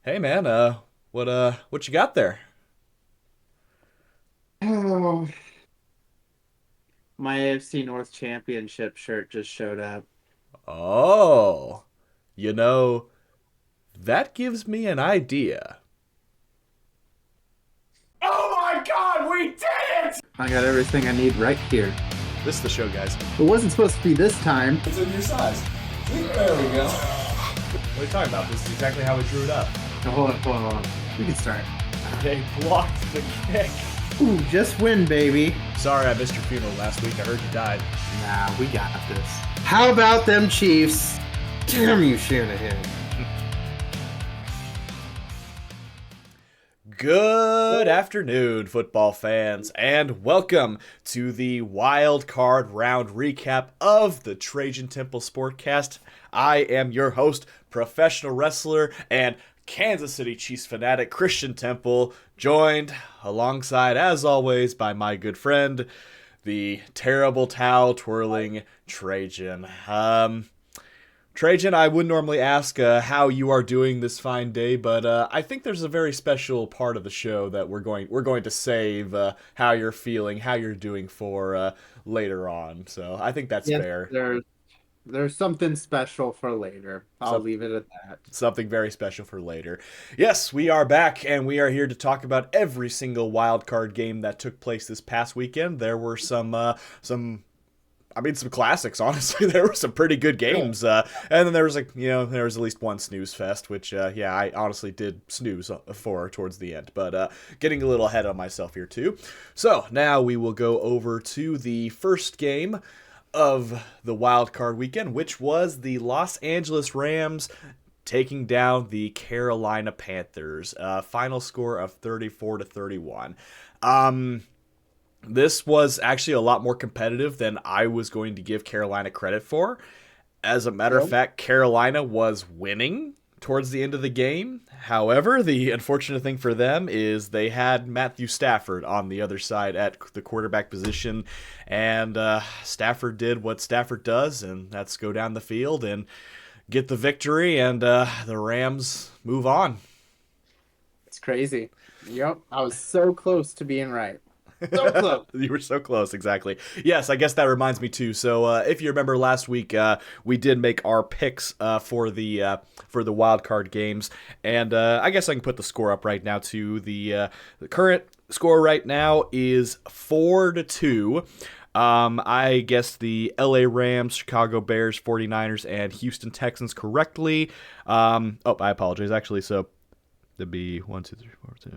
Hey man, what you got there? Oh, my AFC North Championship shirt just showed up. Oh, you know, that gives me an idea. Oh my God, we did it! I got everything I need right here. This is the show, guys. It wasn't supposed to be this time. It's in your size. There we go. What are you talking about? This is exactly how we drew it up. Oh, hold on. We can start. They blocked the kick. Ooh, just win, baby. Sorry I missed your funeral last week. I heard you died. Nah, we got this. How about them Chiefs? Damn you, Shanahan. Good afternoon, football fans, and welcome to the wild card round recap of the Trajan Temple Sportcast. I am your host, professional wrestler, and Kansas City Chiefs fanatic Christian Temple, joined alongside, as always, by my good friend, the terrible towel twirling Trajan. Trajan, I would normally ask how you are doing this fine day, but I think there's a very special part of the show that we're going to save how you're feeling, how you're doing for later on. So I think that's Yes, fair. there's something special for later. I'll Some, leave it at that. Something very special for later. Yes, we are back, and we are here to talk about every single wild card game that took place this past weekend. There were some classics, honestly. There were some pretty good Yeah. games. And then there was there was at least one snooze fest, which, yeah, I honestly did snooze for towards the end. But getting a little ahead of myself here, too. So now we will go over to the first game of the wild card weekend, which was the Los Angeles Rams taking down the Carolina Panthers. Final score of 34-31. This was actually a lot more competitive than I was going to give Carolina credit for. As a matter of Yep. fact, Carolina was winning towards the end of the game. However, the unfortunate thing for them is they had Matthew Stafford on the other side at the quarterback position, and Stafford did what Stafford does, and that's go down the field and get the victory, and the Rams move on. It's crazy. Yep. I was so close to being right. So close. You were so close, exactly. Yes, I guess that reminds me too. So, if you remember last week, we did make our picks for the wild card games, and I guess I can put the score up right now. To the current score right now is 4-2. I guessed the LA Rams, Chicago Bears, 49ers, and Houston Texans correctly. I apologize. Actually, so that'd be one, two, three, four, two.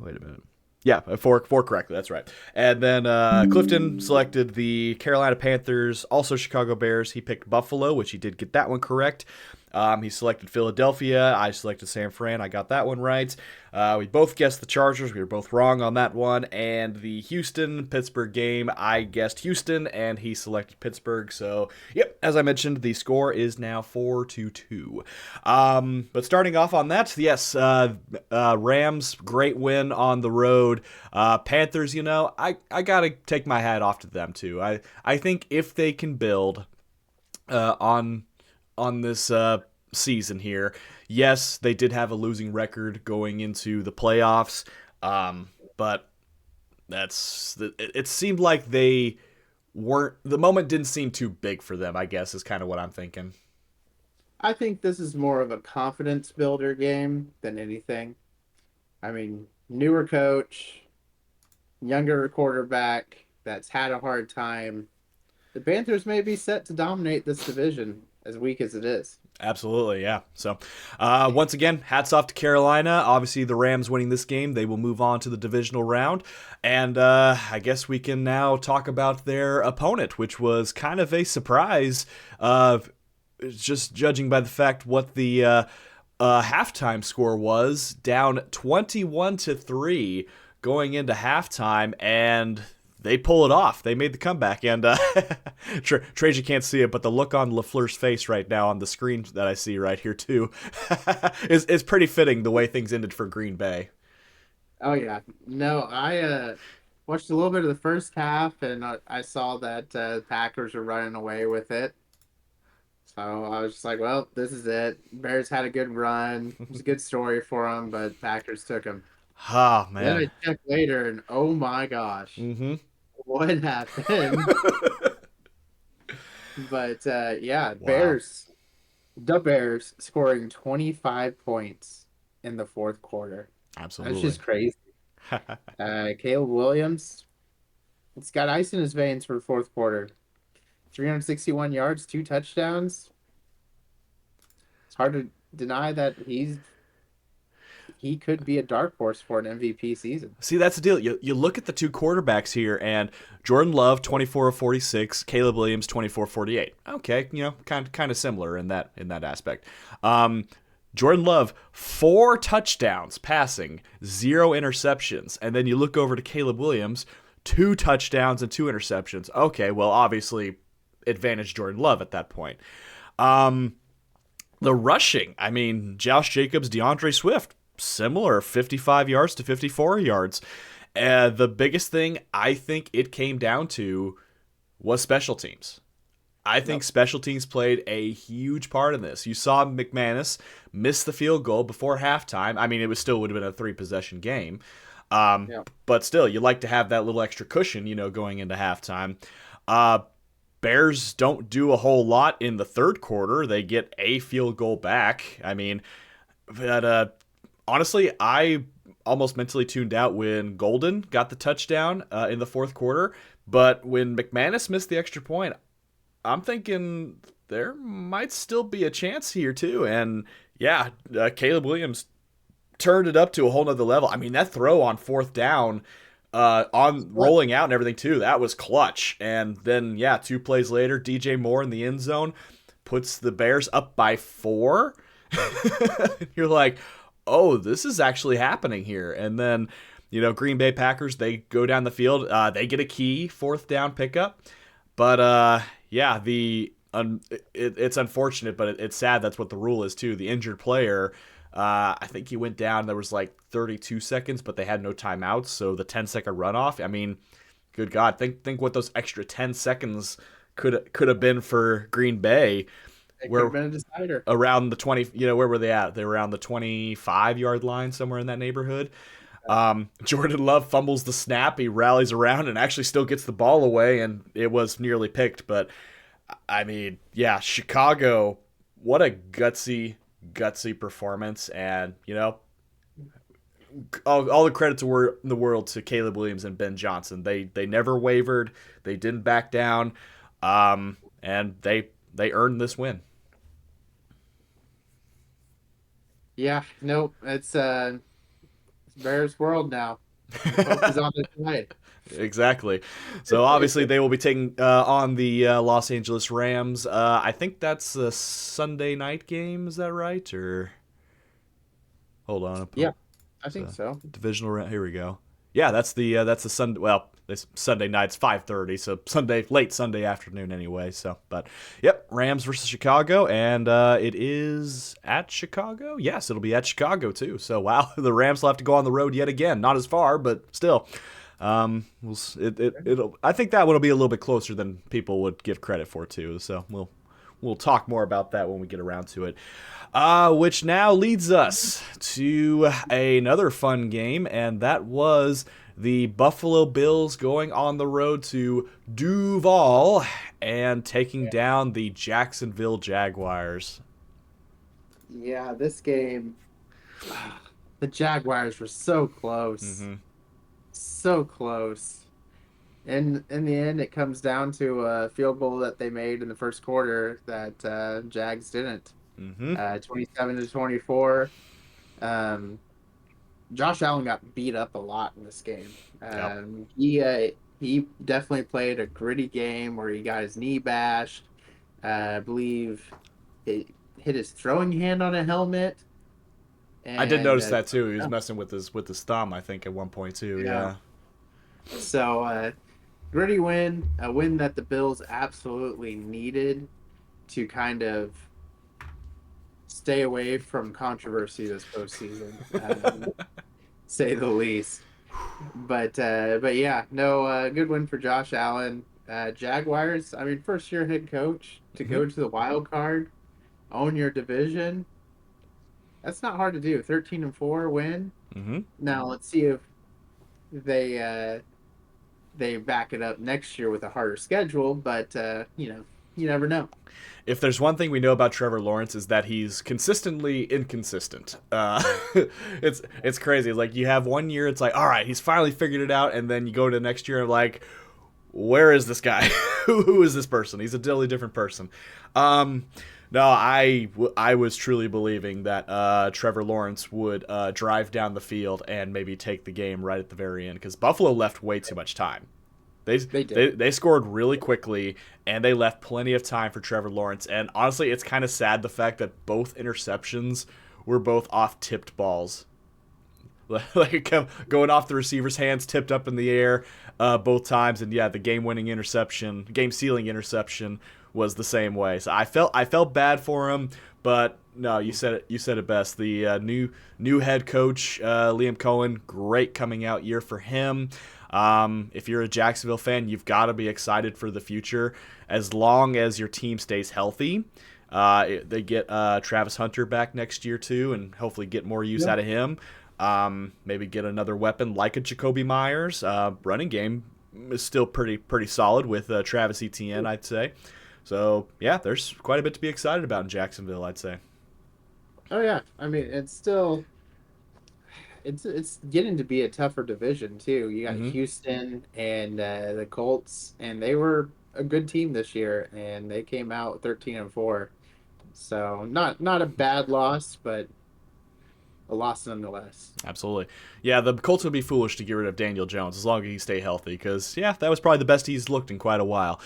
Wait a minute. Yeah, four correctly. That's right. And then Clifton selected the Carolina Panthers, also Chicago Bears. He picked Buffalo, which he did get that one correct. He selected Philadelphia. I selected San Fran. I got that one right. We both guessed the Chargers. We were both wrong on that one. And the Houston Pittsburgh game, I guessed Houston, and he selected Pittsburgh. So, yep, as I mentioned, the score is now 4-2. But starting off on that, yes, Rams, great win on the road. Panthers, I got to take my hat off to them, too. I think if they can build on this season here. Yes, they did have a losing record going into the playoffs, but it seemed like they weren't. The moment didn't seem too big for them. I guess is kind of what I'm thinking. I think this is more of a confidence builder game than anything. I mean, newer coach, younger quarterback that's had a hard time. The Panthers may be set to dominate this division as weak as it is. Absolutely, yeah. So, once again, hats off to Carolina. Obviously, the Rams winning this game, they will move on to the divisional round. And I guess we can now talk about their opponent, which was kind of a surprise, just judging by the fact what the halftime score was, down 21-3 going into halftime, and they pull it off. They made the comeback, and Trajan can't see it, but the look on LaFleur's face right now on the screen that I see right here too is pretty fitting the way things ended for Green Bay. Oh yeah, no, I watched a little bit of the first half, and I saw that Packers are running away with it. So I was just like, well, this is it. Bears had a good run. It was a good story for them, but Packers took them. Ah, Then man. I checked later, and oh my gosh, Mm-hmm. what happened? But yeah, Wow. the Bears scoring 25 points in the fourth quarter. That's Absolutely. just crazy. Caleb Williams, it's got ice in his veins for the fourth quarter. 361 yards, two touchdowns. It's hard to deny that he could be a dark horse for an MVP season. See, that's the deal. You look at the two quarterbacks here, and Jordan Love 24 of 46, Caleb Williams 24 of 48. Okay, kind of similar in that aspect. Jordan Love 4 touchdowns passing, 0 interceptions, and then you look over to Caleb Williams 2 touchdowns and 2 interceptions. Okay, well obviously advantage Jordan Love at that point. The rushing, I mean, Josh Jacobs, DeAndre Swift, similar, 55 yards to 54 yards. The biggest thing I think it came down to was special teams. I think Yep. special teams played a huge part in this. You saw McManus miss the field goal before halftime. I mean, it was still would have been a 3 possession game. Yep. But still, you like to have that little extra cushion, going into halftime. Uh, Bears don't do a whole lot in the third quarter. They get a field goal back. I mean, but honestly, I almost mentally tuned out when Golden got the touchdown in the fourth quarter. But when McManus missed the extra point, I'm thinking there might still be a chance here too. And yeah, Caleb Williams turned it up to a whole nother level. I mean, that throw on fourth down, on rolling out and everything too, that was clutch. And then yeah, 2 plays later, DJ Moore in the end zone puts the Bears up by 4. You're like, oh, this is actually happening here. And then, Green Bay Packers, they go down the field. They get a key fourth down pickup. But yeah, it's unfortunate, but it's sad. That's what the rule is too. The injured player, I think he went down. There was like 32 seconds, but they had no timeouts, so the 10-second runoff. I mean, good God, think what those extra 10 seconds could have been for Green Bay. It could Where have been a decider. around the 20, where were they at? They were around the 25-yard line, somewhere in that neighborhood. Jordan Love fumbles the snap. He rallies around and actually still gets the ball away, and it was nearly picked. But I mean, yeah, Chicago, what a gutsy performance, and all the credit to the world to Caleb Williams and Ben Johnson. They never wavered. They didn't back down, and they earned this win. Yeah, nope. It's Bears world now. Hope is on their side. Exactly. So obviously they will be taking on the Los Angeles Rams. I think that's a Sunday night game. Is that right? Or hold on, Yeah, I it's think a so. divisional round. Here we go. Yeah, that's the Sunday. Well, this Sunday night's 5:30, so late Sunday afternoon anyway. So, but yep, Rams versus Chicago, and it is at Chicago. Yes, it'll be at Chicago too. So wow, the Rams will have to go on the road yet again. Not as far, but still. It'll. I think that one will be a little bit closer than people would give credit for too. So we'll talk more about that when we get around to it. Which now leads us to another fun game, and that was the Buffalo Bills going on the road to Duval and taking down the Jacksonville Jaguars. Yeah, this game, the Jaguars were so close, Mm-hmm. so close. And in the end, it comes down to a field goal that they made in the first quarter that Jags didn't. Mm-hmm. 27-24. Um, Josh Allen got beat up a lot in this game. Yep. He definitely played a gritty game where he got his knee bashed. I believe it hit his throwing hand on a helmet, I did and notice that too. He was messing with his thumb, I think, at one point too. yeah. Yeah. So gritty win, a win that the Bills absolutely needed to kind of stay away from controversy this postseason, say the least. But yeah, no, good win for Josh Allen. Jaguars. I mean, first year head coach to Mm-hmm. go to the wild card. own your division. That's not hard to do. 13-4 win. Mm-hmm. Now let's see if they they back it up next year with a harder schedule, but you never know. If there's one thing we know about Trevor Lawrence is that he's consistently inconsistent. It's crazy. Like you have one year, it's like, all right, he's finally figured it out, and then you go to next year, and like, where is this guy? Who is this person? He's a totally different person. Um, no, I was truly believing that Trevor Lawrence would drive down the field and maybe take the game right at the very end because Buffalo left way too much time. They, They did. they scored really quickly and they left plenty of time for Trevor Lawrence. And honestly, it's kind of sad the fact that both interceptions were both off tipped balls. Like going off the receiver's hands, tipped up in the air both times, and yeah, the game-winning interception, game-sealing interception was the same way. So I felt bad for him, but no, you said it best. The new head coach Liam Cohen, great coming out year for him. If you're a Jacksonville fan, you've got to be excited for the future as long as your team stays healthy. They get Travis Hunter back next year too, and hopefully get more use out of him. Maybe get another weapon like a Jacoby Myers. Running game is still pretty solid with Travis Etienne, I'd say. So yeah, there's quite a bit to be excited about in Jacksonville, I'd say. Oh yeah, I mean it's still it's getting to be a tougher division too. You got Mm-hmm. Houston and the Colts, and they were a good team this year, and they came out 13-4. So not a bad loss, but a loss nonetheless. Absolutely. Yeah, the Colts would be foolish to get rid of Daniel Jones as long as he stay healthy, because yeah, that was probably the best he's looked in quite a while.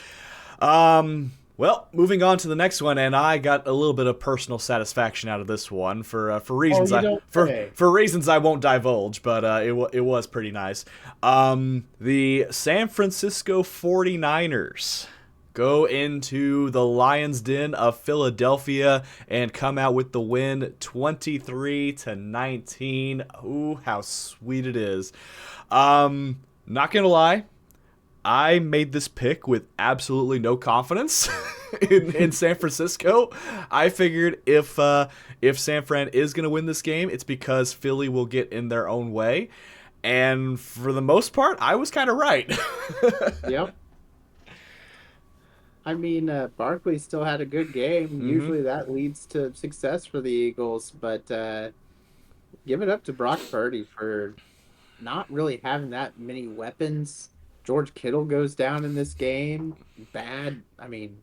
Well, moving on to the next one, and I got a little bit of personal satisfaction out of this one for Oh, reasons you I don't for say. for reasons I won't divulge, but it was pretty nice. The San Francisco 49ers go into the Lions Den of Philadelphia and come out with the win 23-19. Ooh, how sweet it is. Not gonna lie, I made this pick with absolutely no confidence in San Francisco. I figured if San Fran is going to win this game, it's because Philly will get in their own way. And for the most part, I was kind of right. Yep. I mean, Barkley still had a good game. Hmm. Usually that leads to success for the Eagles, but give it up to Brock Purdy for not really having that many weapons. George Kittle goes down in this game. Bad. I mean,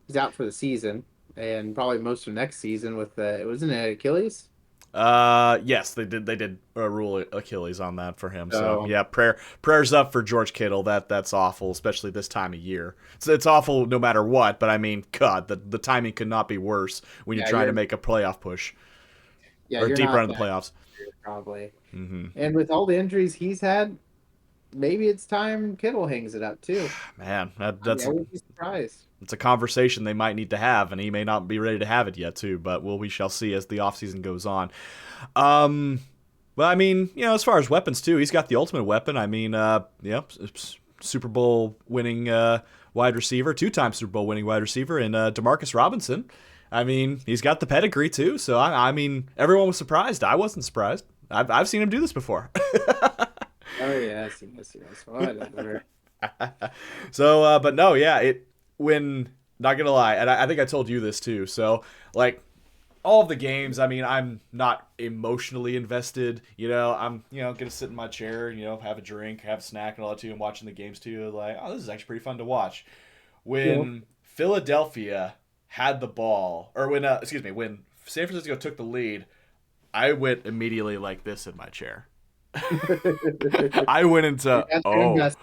he's out for the season and probably most of next season with it wasn't it Achilles? Yes, they did rule Achilles on that for him. So So yeah, prayers up for George Kittle. That's awful, especially this time of year. It's awful no matter what. But I mean, God, the timing could not be worse when you're yeah, trying to make a playoff push or you're deep not run in the that playoffs. good, probably. Hmm. And with all the injuries he's had, maybe it's time Kittle hangs it up too. Man, that, I mean, that's I wouldn't be surprised. it's a conversation they might need to have, and he may not be ready to have it yet, too. But we shall see as the offseason goes on. Um, but I mean, as far as weapons too, he's got the ultimate weapon. I mean, Super Bowl winning wide receiver, two-time Super Bowl winning wide receiver, and Demarcus Robinson. I mean, he's got the pedigree too. So I mean, everyone was surprised. I wasn't surprised. I've seen him do this before. Oh yes, yes, yes. Whatever. So, but no, yeah, when not gonna lie, and I think I told you this too. So, like all of the games, I mean, I'm not emotionally invested. I'm gonna sit in my chair, have a drink, have a snack, and all that too, and watching the games too. Like, oh, this is actually pretty fun to watch. Yeah. When Philadelphia had the ball, or when San Francisco took the lead, I went immediately like this in my chair. I went into, That's good oh, mess.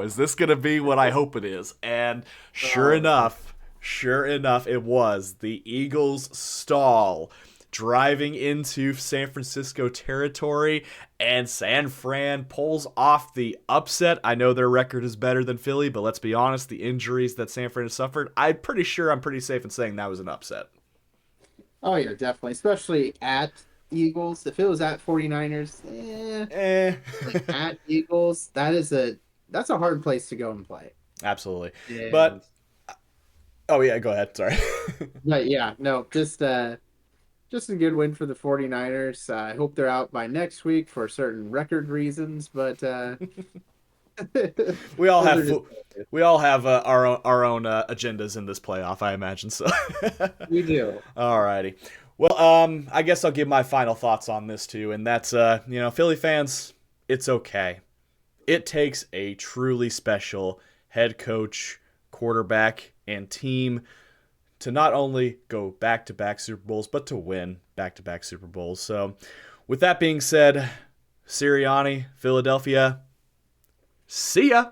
is this gonna be what I hope it is? And Oh, sure enough, it was. The Eagles stall, driving into San Francisco territory, and San Fran pulls off the upset. I know their record is better than Philly, but let's be honest, the injuries that San Fran has suffered, I'm pretty safe in saying that was an upset. oh yeah, definitely. Especially at Eagles. If it was at 49ers, Eh. like at Eagles, that's a hard place to go and play. Absolutely. And But Oh yeah, go ahead. Sorry. But yeah, no, just a good win for the 49ers. I hope they're out by next week for certain record reasons, but we all those have are just we all have our own agendas in this playoff, I imagine. So, we do. alrighty. Well, I guess I'll give my final thoughts on this too, and that's Philly fans, it's okay. It takes a truly special head coach, quarterback, and team to not only go back to back Super Bowls, but to win back to back Super Bowls. So, with that being said, Sirianni, Philadelphia, see ya.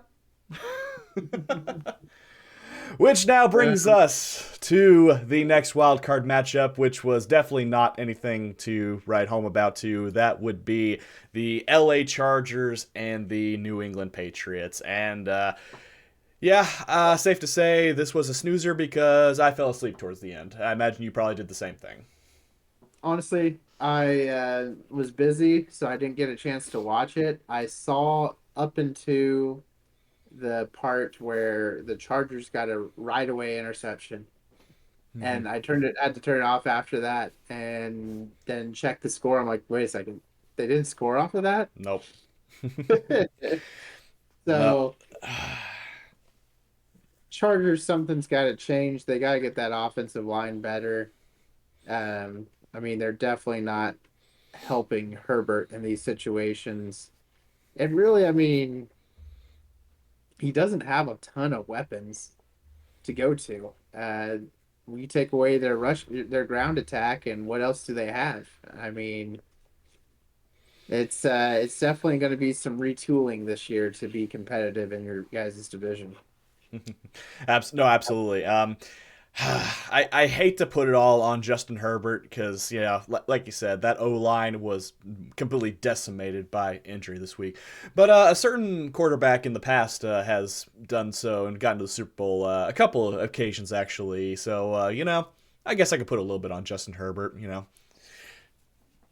Which now brings Um, us to the next wild card matchup, which was definitely not anything to write home about. To that would be the LA Chargers and the New England Patriots. And yeah, safe to say this was a snoozer because I fell asleep towards the end. I imagine you probably did the same thing. Honestly, I was busy, so I didn't get a chance to watch it. I saw up into the part where the Chargers got a right away interception, Mm-hmm. and had to turn it off after that, and then check the score. I'm like, wait a second, they didn't score off of that. Nope. Well, So Chargers, something's got to change. They got to get that offensive line better. I mean, they're definitely not helping Herbert in these situations. And really, I mean, he doesn't have a ton of weapons to go to. We take away their ground attack, and what else do they have? I mean, it's definitely going to be some retooling this year to be competitive in your guys' division. no, absolutely. I hate to put it all on Justin Herbert because, like you said, that O line was completely decimated by injury this week. But a certain quarterback in the past has done so and gotten to the Super Bowl a couple of occasions, actually. So, I guess I could put a little bit on Justin Herbert.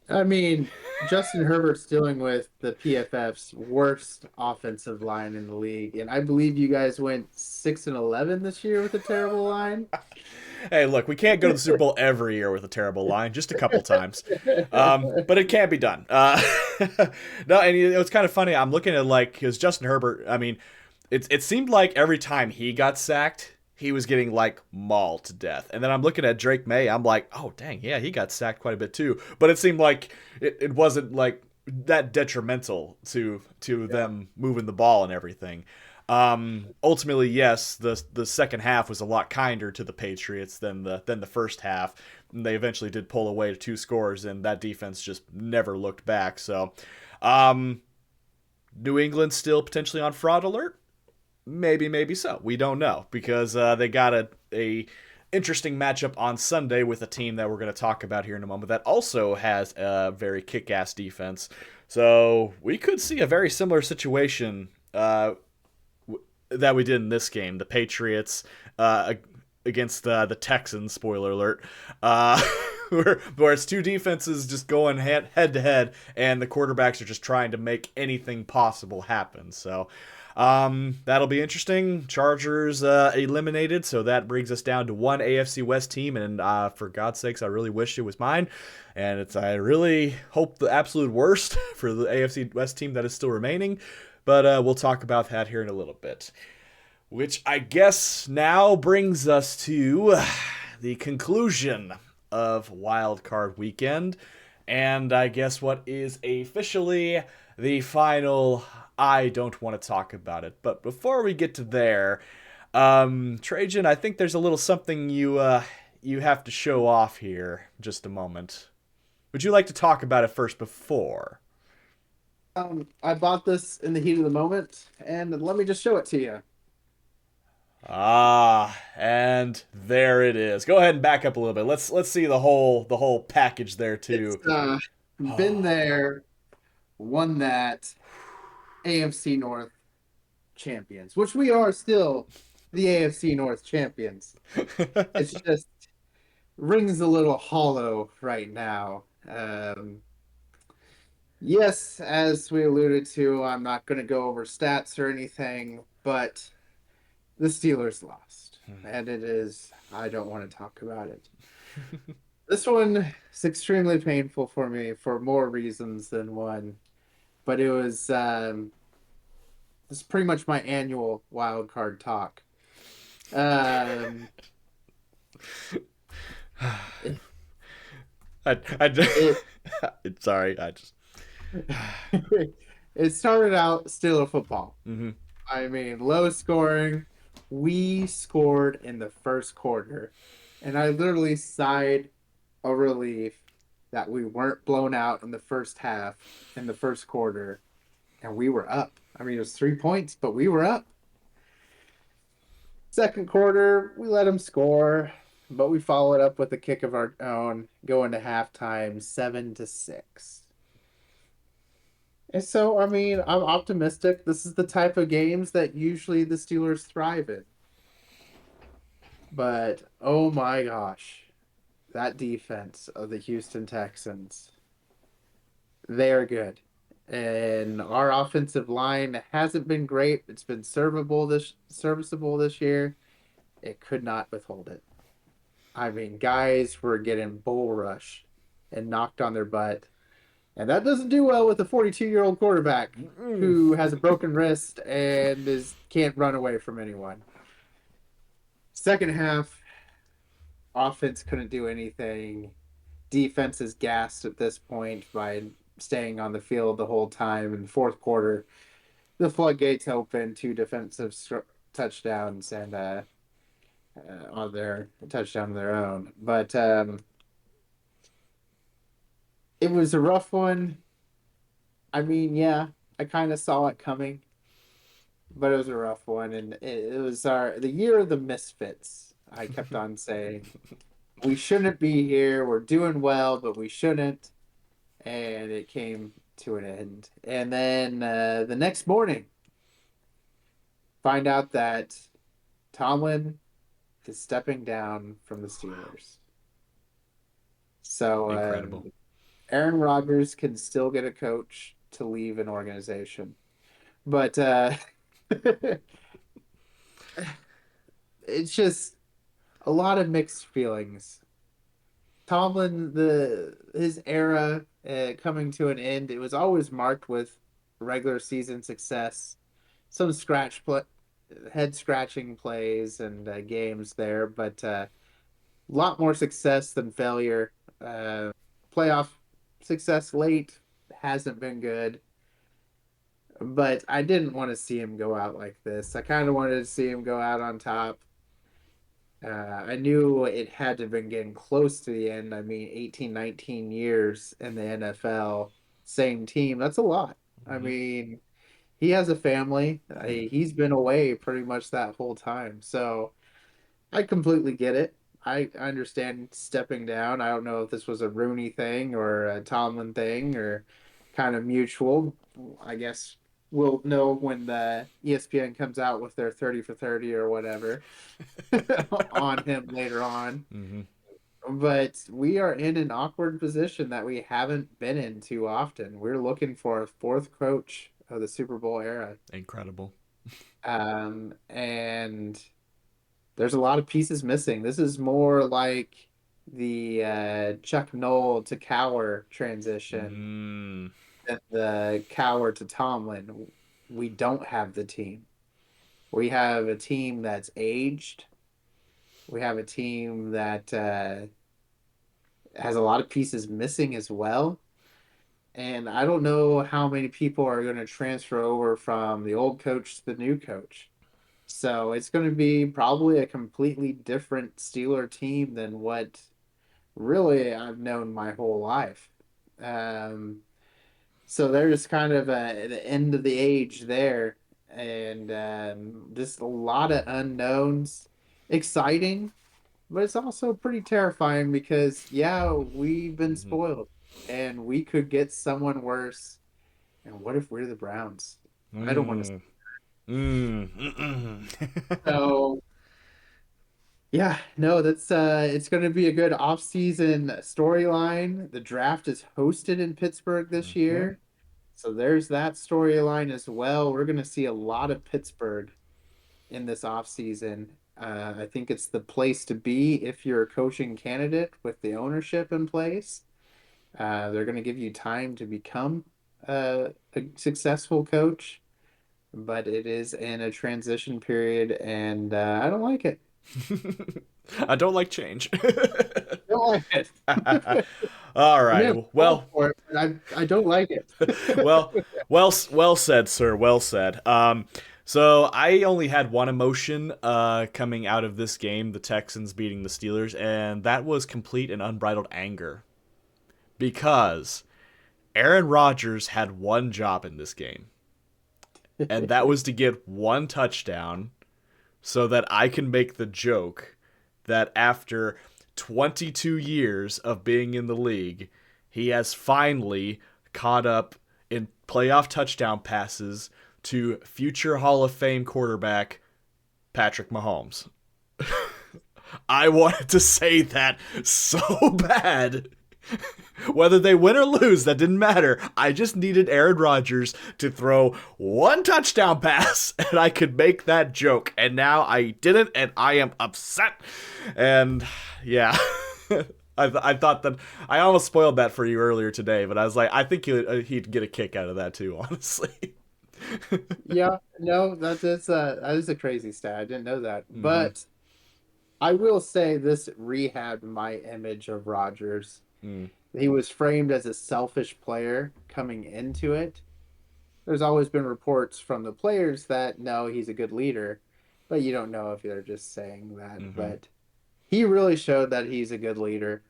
I mean, Justin Herbert's dealing with the PFF's worst offensive line in the league, and I believe you guys went 6-11 this year with a terrible line. Hey, look, we can't go to the Super Bowl every year with a terrible line, just a couple times. But it can be done. No, and it was kind of funny. I'm looking at because Justin Herbert. I mean, it seemed like every time he got sacked, he was getting like mauled to death. And then I'm looking at Drake May. I'm like, oh dang, yeah, he got sacked quite a bit too. But it seemed like it wasn't like that detrimental to Yeah. them moving the ball and everything. Ultimately, yes, the second half was a lot kinder to the Patriots than the first half. And they eventually did pull away to 2 scores, and that defense just never looked back. So, um, New England still potentially on fraud alert. Maybe so. We don't know because they got a interesting matchup on Sunday with a team that we're going to talk about here in a moment that also has a very kick-ass defense. So we could see a very similar situation that we did in this game. The Patriots against the Texans. Spoiler alert. Where it's two defenses just going head to head, and the quarterbacks are just trying to make anything possible happen. So that'll be interesting. Chargers eliminated, so that brings us down to one AFC West team, and for God's sakes, I really wish it was mine. And I really hope the absolute worst for the AFC West team that is still remaining. But we'll talk about that here in a little bit. Which I guess now brings us to the conclusion of Wild Card Weekend. And I guess what is officially the final. I don't want to talk about it. But before we get to there, Trajan, I think there's a little something you have to show off here. Just a moment. Would you like to talk about it first before? I bought this in the heat of the moment, and let me just show it to you. And there it is. Go ahead and back up a little bit. Let's see the whole package there It's too. been there, won that AFC North champions, which we are still the AFC North champions. It's just rings a little hollow right now. Yes, as we alluded to, I'm not going to go over stats or anything, but the Steelers lost. and it is, I don't want to talk about it. This one is extremely painful for me for more reasons than one, but this is pretty much my annual wild card talk. Um, it, I it sorry, I just. it started out still a football. Mm-hmm. I mean, low scoring. We scored in the first quarter, and I literally sighed a relief that we weren't blown out in the first half, in the first quarter, and we were up. I mean, it was 3 points, but we were up. Second quarter, we let them score, but we followed up with a kick of our own, going to halftime 7-6. And so, I mean, I'm optimistic. This is the type of games that usually the Steelers thrive in. But oh my gosh, that defense of the Houston Texans, they are good. And our offensive line hasn't been great. It's been serviceable this year. It could not withhold it. I mean, guys were getting bull rushed and knocked on their butt. And that doesn't do well with a 42-year-old quarterback Mm-mm. who has a broken wrist and is can't run away from anyone. Second half, offense couldn't do anything. Defense is gassed at this point by staying on the field the whole time. In the fourth quarter, the floodgates open, two defensive touchdowns and on their touchdown of their own. But it was a rough one. I mean, yeah, I kind of saw it coming, but it was a rough one, and it was the year of the misfits. I kept on saying we shouldn't be here. We're doing well, but we shouldn't, and it came to an end. And then the next morning, find out that Tomlin is stepping down from the Steelers. So Incredible. Aaron Rodgers can still get a coach to leave an organization, but it's just a lot of mixed feelings. Tomlin, the his era coming to an end, it was always marked with regular season success, some head scratching plays and games there, but a lot more success than failure. Playoff success late hasn't been good, but I didn't want to see him go out like this. I kind of wanted to see him go out on top. I knew it had to have been getting close to the end. I mean, 18, 19 years in the NFL, same team. That's a lot. I Mm-hmm. mean, he has a family. He's been away pretty much that whole time. So I completely get it. I understand stepping down. I don't know if this was a Rooney thing or a Tomlin thing or kind of mutual. I guess we'll know when the ESPN comes out with their 30 for 30 or whatever on him later on. Mm-hmm. But we are in an awkward position that we haven't been in too often. We're looking for a fourth coach of the Super Bowl era. Incredible. And there's a lot of pieces missing. This is more like the Chuck Noll to Cower transition Mm. than the Cower to Tomlin. We don't have the team. We have a team that's aged. We have a team that has a lot of pieces missing as well. And I don't know how many people are going to transfer over from the old coach to the new coach. So it's going to be probably a completely different Steeler team than what really I've known my whole life. Um, so there's kind of the end of the age there, and just a lot of unknowns. Exciting, but it's also pretty terrifying because yeah, we've been Mm-hmm. spoiled, and we could get someone worse. And what if we're the Browns? I don't want to. Mm. Mm. Mm-mm. So yeah, no, that's it's going to be a good off-season storyline. The draft is hosted in Pittsburgh this Mm-hmm. year. So there's that storyline as well. We're going to see a lot of Pittsburgh in this off-season. I think it's the place to be if you're a coaching candidate with the ownership in place. They're going to give you time to become a successful coach, but it is in a transition period, and I don't like it. I don't like change. I don't like it. All I may right. have Well, fought for it, but I don't like well, it. well said, sir. Well said. So I only had one emotion coming out of this game, the Texans beating the Steelers, and that was complete and unbridled anger because Aaron Rodgers had one job in this game, and that was to get one touchdown so that I can make the joke that after 22 years of being in the league, he has finally caught up in playoff touchdown passes to future Hall of Fame quarterback Patrick Mahomes. I wanted to say that so bad. Whether they win or lose, that didn't matter. I just needed Aaron Rodgers to throw one touchdown pass and I could make that joke. And now I didn't, and I am upset. And yeah. I thought that I almost spoiled that for you earlier today, but I was like, I think he'd get a kick out of that too, honestly. Yeah, no, that is a crazy stat. I didn't know that. Mm-hmm. But I will say this rehabbed my image of Rodgers. Mm. He was framed as a selfish player coming into it. There's always been reports from the players that no, he's a good leader, but you don't know if they're just saying that. Mm-hmm. But he really showed that he's a good leader.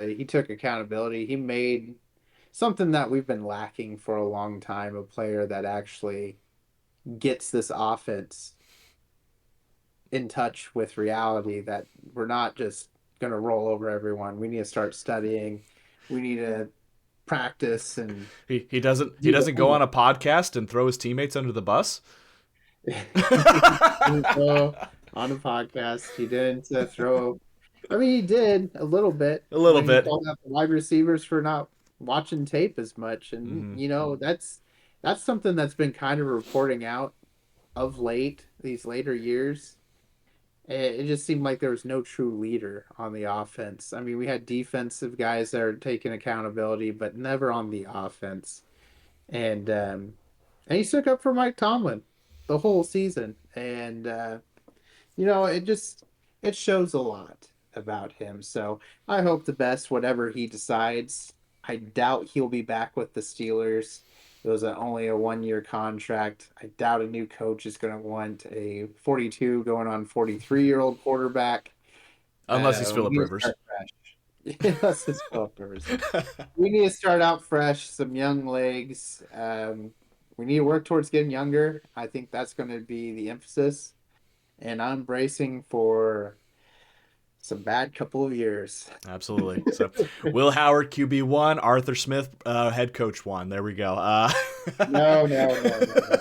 He took accountability. He made something that we've been lacking for a long time, a player that actually gets this offense in touch with reality, that we're not just going to roll over everyone. We need to start studying. We need to practice and He do the doesn't go on homework. a podcast and throw his teammates under the bus. He didn't A go on a podcast. He didn't throw. I mean, he did a little bit little when he bit. called out the wide receivers for not watching tape as much, and Mm-hmm. that's something that's been kind of reporting out of late, these later years. It just seemed like there was no true leader on the offense. I mean, we had defensive guys that are taking accountability, but never on the offense. And he stuck up for Mike Tomlin the whole season. And it just it shows a lot about him. So I hope the best, whatever he decides. I doubt he'll be back with the Steelers. It was only a 1 year contract. I doubt a new coach is going to want a 42 going on 43-year-old quarterback. Unless he's We Philip need to Rivers. start fresh. Yes, it's Philip Rivers. We need to start out fresh, some young legs. We need to work towards getting younger. I think that's going to be the emphasis. And I'm bracing for some bad couple of years. Absolutely. So, Will Howard QB1, Arthur Smith head coach 1. There we go. No, no, no, no, no.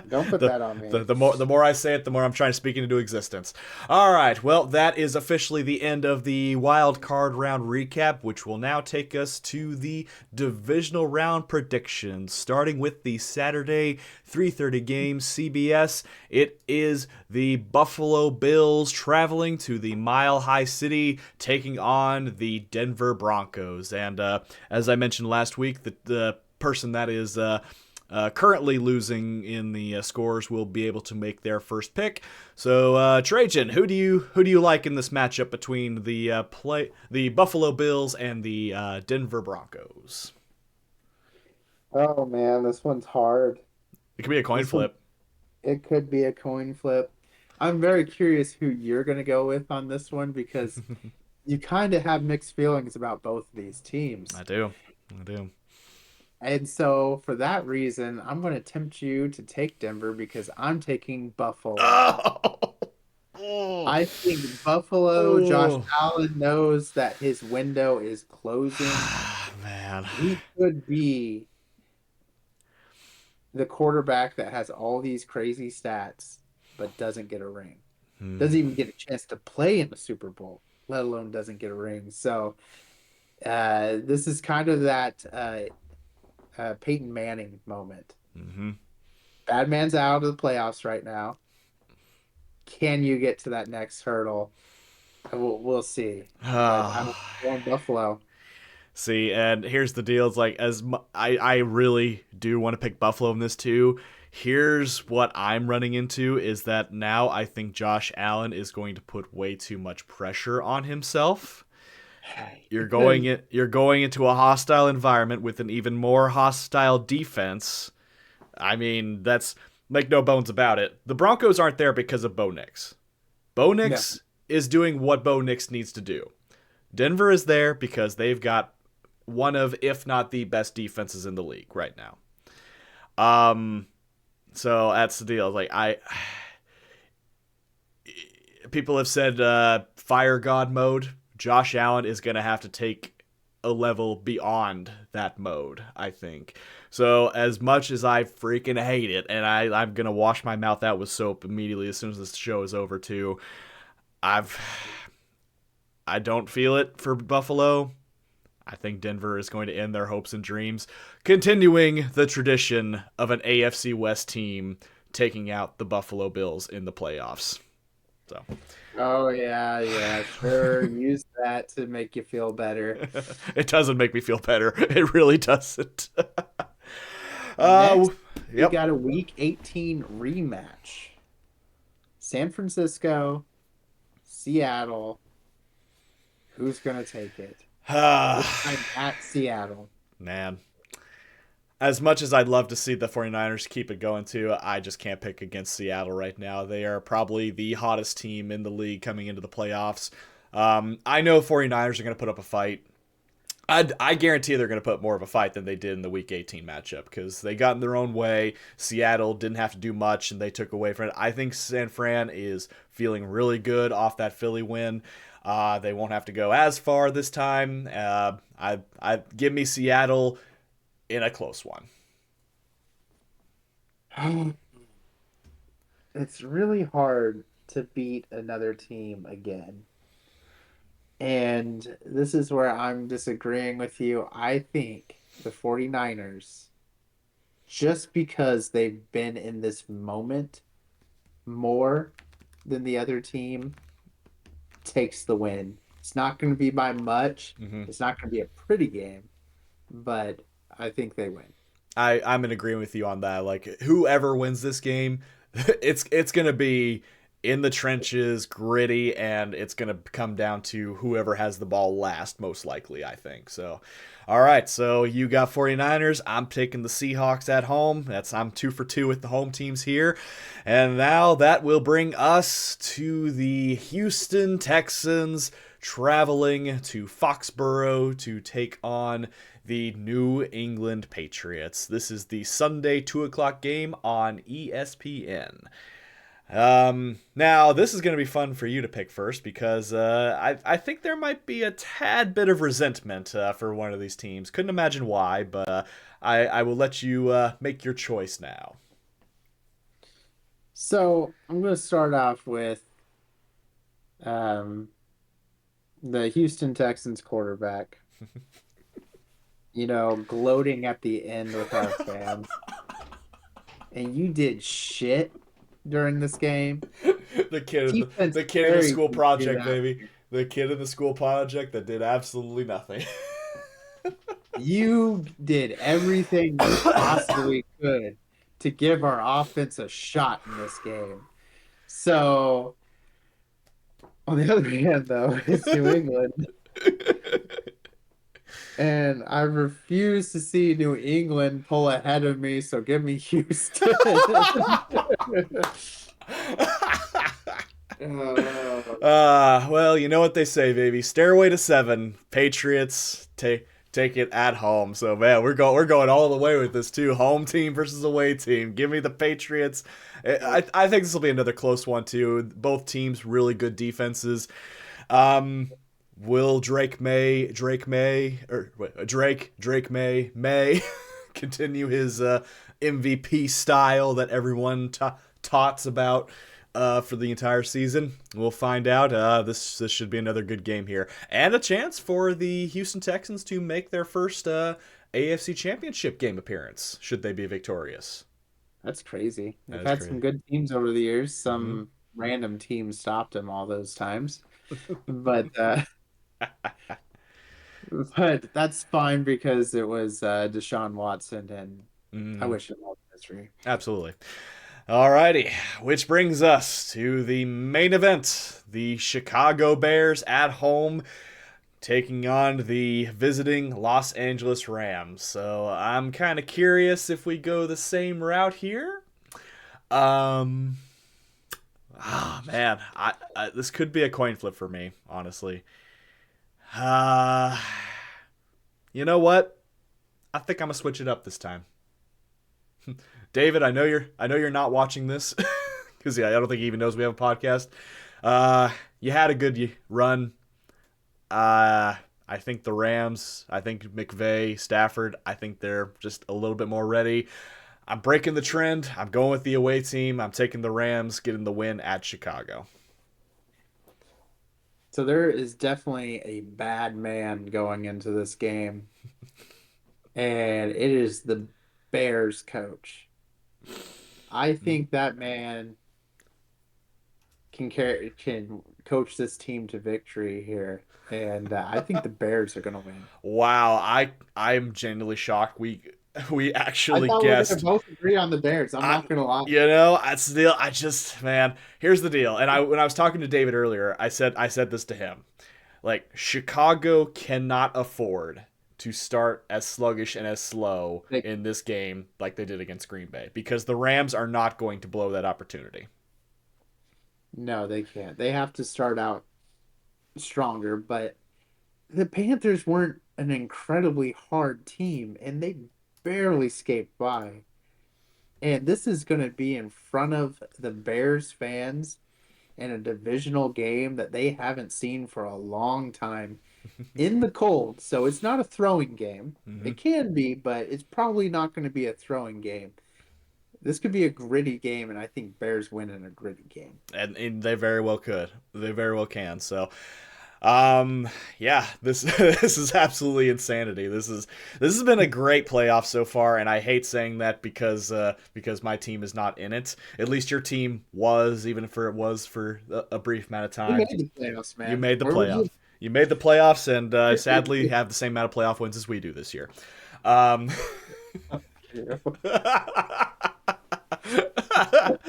Don't put the, that on me. the more I say it, the more I'm trying to speak it into existence. All right. Well, that is officially the end of the wild card round recap, which will now take us to the divisional round predictions, starting with the Saturday 3:30 game, CBS. It is the Buffalo Bills traveling to the Mile High City, taking on the Denver Broncos. And as I mentioned last week, the person that is currently losing in the scores will be able to make their first pick. So Trajan, who do you like in this matchup between the Buffalo Bills and the Denver Broncos? Oh man, this one's hard. It could be a coin This one, flip. it could be a coin flip. I'm very curious who you're going to go with on this one because you kind of have mixed feelings about both of these I teams. do. I do. And so for that reason, I'm going to tempt you to take Denver because I'm taking Buffalo. Oh, oh, I think Buffalo, Josh oh. Allen knows that his window is closing. Man. He could be the quarterback that has all these crazy stats, but doesn't get a ring. Doesn't Hmm. even get a chance to play in the Super Bowl, let alone doesn't get a ring. So this is kind of that Peyton Manning moment. Mm-hmm. Bad man's out of the playoffs right now. can you get to that next hurdle? We'll see. But I'm going Buffalo. See, and here's the deal: it's like I really do want to pick Buffalo in this too. Here's what I'm running into is that now I think Josh Allen is going to put way too much pressure on himself. Because You're going into a hostile environment with an even more hostile defense. I mean, that's make no bones about it. The Broncos aren't there because of Bo Nix. Bo no, Nix is doing what Bo Nix needs to do. Denver is there because they've got one of, if not the best defenses in the league right now. Um, so that's the deal. Like people have said, fire God mode. Josh Allen is gonna have to take a level beyond that mode, I think. So as much as I freaking hate it, and I'm gonna wash my mouth out with soap immediately as soon as this show is over too, I've I don't feel it for Buffalo. I think Denver is going to end their hopes and dreams, continuing the tradition of an AFC West team taking out the Buffalo Bills in the playoffs. So, oh yeah, yeah, sure. Use that to make you feel better. it doesn't make me feel better. It really doesn't. uh, Next, we yep. got a Week 18 rematch. San Francisco, Seattle. Who's gonna take it? This time at Seattle. Man. As much as I'd love to see the 49ers keep it going too, I just can't pick against Seattle right now. They are probably the hottest team in the league coming into the playoffs. I know 49ers are going to put up a fight. I guarantee they're going to put more of a fight than they did in the Week 18 matchup because they got in their own way. Seattle didn't have to do much, and they took away from it. I think San Fran is feeling really good off that Philly win. They won't have to go as far this time. I give me Seattle in a close one. It's really hard to beat another team again. And this is where I'm disagreeing with you. I think the 49ers, just because they've been in this moment more than the other team, takes the win. It's not going to be by much. Mm-hmm. It's not going to be a pretty game, but I think they win. I'm in agreement with you on that. Like whoever wins this game, it's gonna be in the trenches, gritty, and it's gonna come down to whoever has the ball last, most likely, I think. So all right, so you got 49ers. I'm taking the Seahawks at home. I'm 2 for 2 with the home teams here. And now that will bring us to the Houston Texans traveling to Foxborough to take on the New England Patriots. This is the Sunday 2 o'clock game on ESPN. Now, this is going to be fun for you to pick first because I think there might be a tad bit of resentment for one of these teams. Couldn't imagine why, but I will let you make your choice now. So I'm going to start off with um, the Houston Texans quarterback, gloating at the end with our fans. And you did shit during this game. Defense the kid in the very school can do project, that. baby. The kid in the school project that did absolutely nothing. You did everything you possibly could to give our offense a shot in this game. So, on the other hand, though, it's New England. And I refuse to see New England pull ahead of me, so give me Houston. Uh, Well, you know what they say, baby. Stairway to 7. Patriots take it at home. So man, we're going all the way with this too. Home team versus away team. Give me the Patriots. I think this will be another close one too. Both teams really good defenses. Will Drake May continue his MVP style that everyone tots about for the entire season? We'll find out. This should be another good game here, and a chance for the Houston Texans to make their first AFC Championship game appearance should they be victorious. that's crazy. That They've is had crazy. some good teams over the years. Mm-hmm. random team stopped him all those times. But but that's fine because it was Deshaun Watson, and I Mm, wish him all the misery. absolutely. Alrighty, which brings us to the main event. The Chicago Bears at home taking on the visiting Los Angeles Rams. So I'm kind of curious if we go the same route here. Um, man, this could be a coin flip for me, honestly. Uh, you know what? I think I'm gonna switch it up this time. David, I know you're not watching this because yeah, I don't think he even knows we have a podcast. You had a good run. I think the Rams, I think McVay, Stafford, I think they're just a little bit more ready. I'm breaking the trend. I'm going with the away team. I'm taking the Rams, getting the win at Chicago. So there is definitely a bad man going into this game, and it is the Bears coach. I think that man can coach this team to victory here, and I think the Bears are going to win. Wow, I'm genuinely shocked. We I actually thought we were going to guessed. both agree on the Bears. I'm I not going to lie. I still I just man, here's the deal. And I when I was talking to David earlier, I said this to him. Like Chicago cannot afford to start as sluggish and as slow They, in this game like they did against Green Bay because the Rams are not going to blow that opportunity. no, they can't. They have to start out stronger, but the Panthers weren't an incredibly hard team, and they barely scaped by. And this is going to be in front of the Bears fans in a divisional game that they haven't seen for a long time in the cold. So it's not a throwing game. Hmm. It can be, but it's probably not going to be a throwing game. This could be a gritty game, and I think Bears win in a gritty game. And they very well could. They very well can. So Um, yeah, this this is absolutely insanity. This has been a great playoff so far, and I hate saying that because my team is not in it. At least your team was, even if it was for a brief amount of You time. made the playoffs, You man. made the Where would playoff. you? You made the playoffs, and sadly have the same amount of playoff wins as we do this year. Um,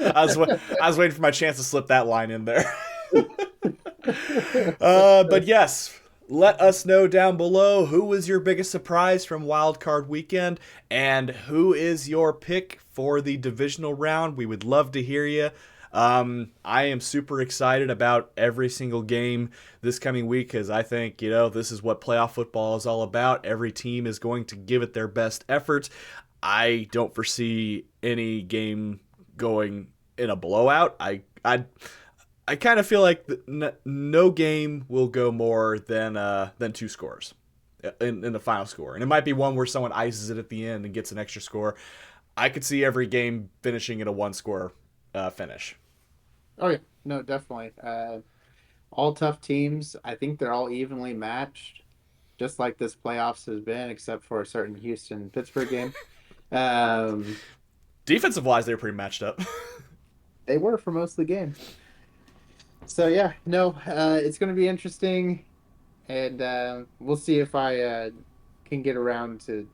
I was waiting for my chance to slip that line in there. But yes, let us know down below who was your biggest surprise from Wild Card Weekend and who is your pick for the divisional round. We would love to hear you. I am super excited about every single game this coming week because I think, this is what playoff football is all about. Every team is going to give it their best effort. I don't foresee any game going in a blowout. I kind of feel like no game will go more than two scores in the final score, and it might be one where someone ices it at the end and gets an extra score. I could see every game finishing in a one score finish. Oh yeah, no, definitely. All tough teams. I think they're all evenly matched, just like this playoffs has been, except for a certain Houston Pittsburgh game. Um, Defensive wise, they're pretty matched up. they were for most of the game. So yeah, no, it's going to be interesting, and we'll see if I can get around to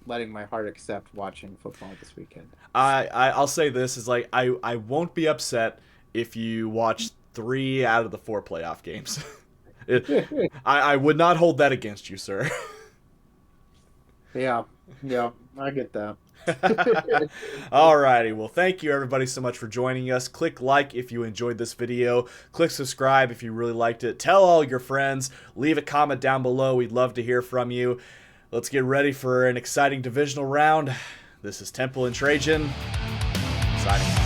letting my heart accept watching football this weekend. I'll say this is like I won't be upset if you watch 3 out of the 4 playoff games. it, I would not hold that against you, sir. Yeah, yeah, I get that. Alrighty, well, thank you everybody so much for joining us. Click like if you enjoyed this video. Click subscribe if you really liked it. Tell all your friends. Leave a comment down below. We'd love to hear from you. Let's get ready for an exciting divisional round. This is Temple and Trajan signing off.